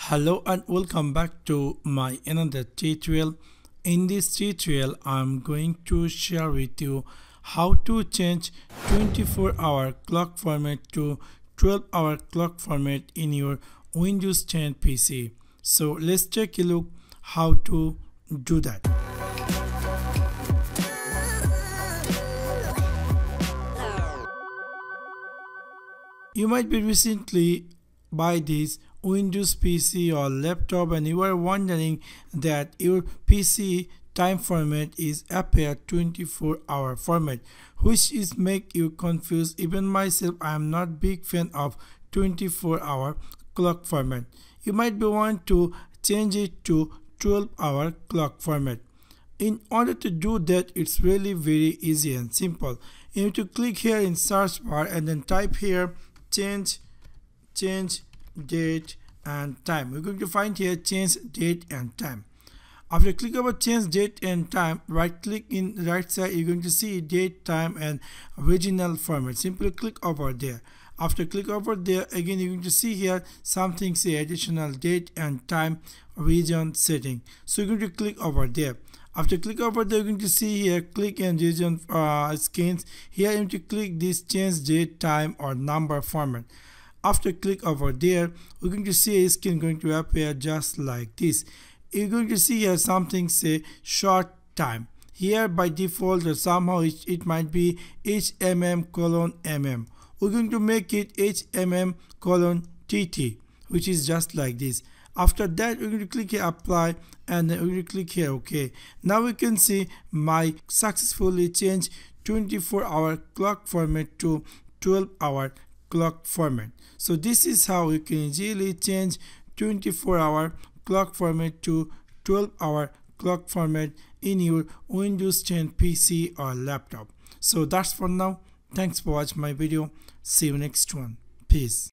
Hello and welcome back to my another tutorial. In this tutorial I'm going to share with you how to change 24-hour clock format to 12-hour clock format in your Windows 10 PC. So let's take a look how to do that. You might be recently buy this Windows PC or laptop and you are wondering that your PC time format is appear 24-hour format, which is make you confused. Even myself, I am not big fan of 24-hour clock format. You might be want to change it to 12-hour clock format. In order to do that, it's really very easy and simple. You need to click here in search bar and then type here change date and time. We're going to find here change date and time. After click over change date and time, right click in right side, you're going to see date, time and original format. Simply click over there. After click over there, again you're going to see here something say additional date and time region setting. So you're going to click over there. After click over there, you're going to see here click and region scans. Here you need to click this change date, time or number format. After click over there, we're going to see a skin going to appear just like this. You're going to see here something say short time. Here by default or somehow it might be HMM:MM. We're going to make it HMM:TT, which is just like this. After that, we're going to click here apply and then we're going to click here OK. Now we can see my successfully changed 24-hour clock format to 12-hour clock format. So this is how you can easily change 24-hour clock format to 12-hour clock format in your Windows 10 PC or laptop. So that's for now. Thanks for watching my video. See you next one. Peace.